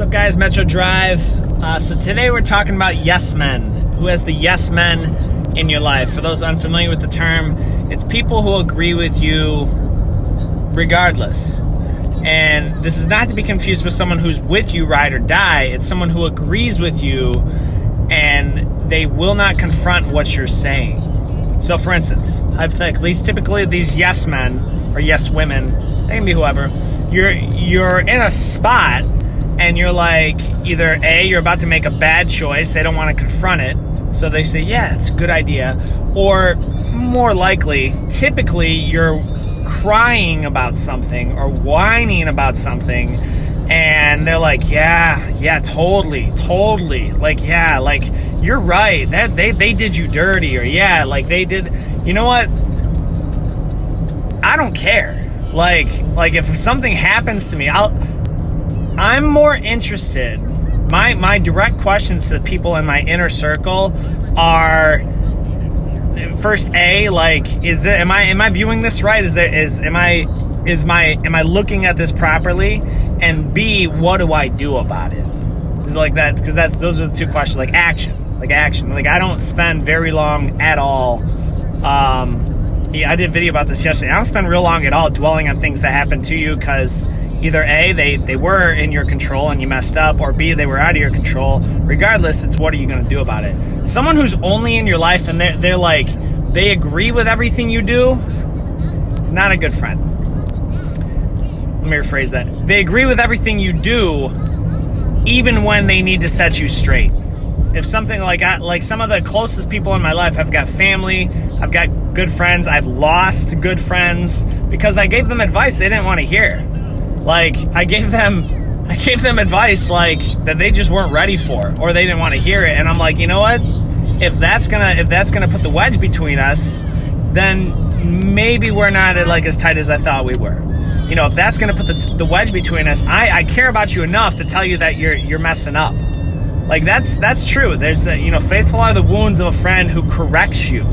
What's up, guys? Metro Drive. So today we're talking about yes men. Who has the yes men in your life? For those unfamiliar with the term, it's people who agree with you regardless. And this is not to be confused with someone who's with you ride or die. It's someone who agrees with you and they will not confront what you're saying. So for instance, hypothetically, typically these yes men or yes women, they can be whoever, you're in a spot and you're like, either A, you're about to make a bad choice, they don't want to confront it, so they say, yeah, it's a good idea. Or more likely, typically you're crying about something or whining about something and they're like, yeah, totally, like, yeah, like, you're right, that they did you dirty, or yeah, like they did, you know what, I don't care. Like if something happens to me, I'm more interested. My direct questions to the people in my inner circle are, first, A, like, am I viewing this right? Am I looking at this properly? And B, what do I do about it? It's like that, because those are the two questions. Like action. Like I don't spend very long at all. I did a video about this yesterday. I don't spend real long at all dwelling on things that happen to you, because either A, they were in your control and you messed up, or B, they were out of your control. Regardless, it's what are you going to do about it? Someone who's only in your life and they're like, they agree with everything you do, it's not a good friend. Let me rephrase that. They agree with everything you do, even when they need to set you straight. If something like some of the closest people in my life, I've got family, I've got good friends, I've lost good friends because I gave them advice they didn't want to hear. Like I gave them advice like that they just weren't ready for, or they didn't want to hear it. And I'm like, you know what? If that's gonna put the wedge between us, then maybe we're not like as tight as I thought we were. You know, if that's gonna put the wedge between us, I care about you enough to tell you that you're messing up. Like that's true. There's faithful are the wounds of a friend who corrects you.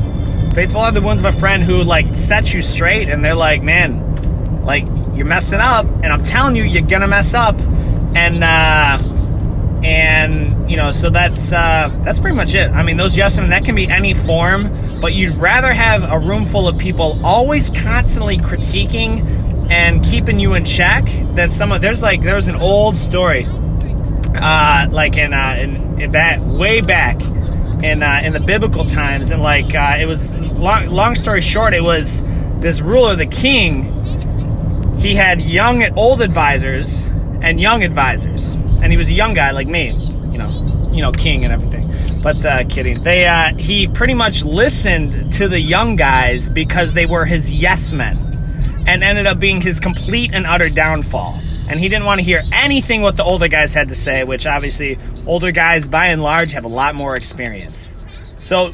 Faithful are the wounds of a friend who like sets you straight, and they're like, man, like, you're messing up, and I'm telling you, you're gonna mess up, and so that's pretty much it. I mean, those yes men, that can be any form, but you'd rather have a room full of people always constantly critiquing and keeping you in check than there was an old story, like in way back in the biblical times, and like it was long story short, it was this ruler, the king. He had young and old advisors and young advisors, and he was a young guy like me, king and everything. But kidding. He pretty much listened to the young guys because they were his yes men, and ended up being his complete and utter downfall. And he didn't want to hear anything what the older guys had to say, which obviously older guys by and large have a lot more experience. So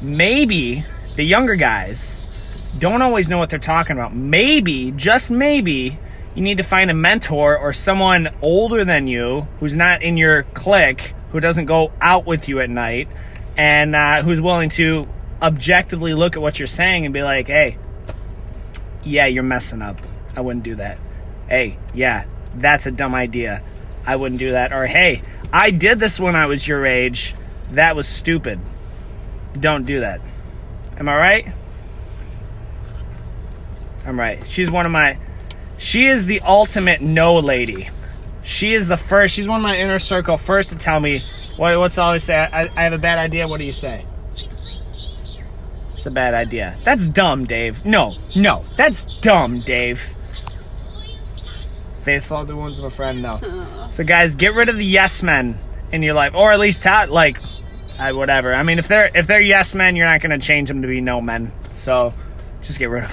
maybe the younger guys don't always know what they're talking about. Maybe, just maybe, you need to find a mentor or someone older than you who's not in your clique, who doesn't go out with you at night, and who's willing to objectively look at what you're saying and be like, hey, yeah, you're messing up. I wouldn't do that. Hey, yeah, that's a dumb idea. I wouldn't do that. Or, hey, I did this when I was your age. That was stupid. Don't do that. Am I right? I'm right. She is the ultimate no lady. She is the first. She's one of my inner circle first to tell me, what's always say, I have a bad idea. What do you say? It's a bad idea. That's dumb, Dave. No, that's dumb, Dave. Faithful are the wounds of a friend, no. So guys, get rid of the yes men in your life, or at least whatever. I mean, if they're yes men, you're not going to change them to be no men. So just get rid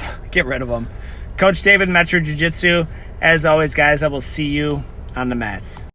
of them. Coach David, Metro Jiu-Jitsu. As always, guys, I will see you on the mats.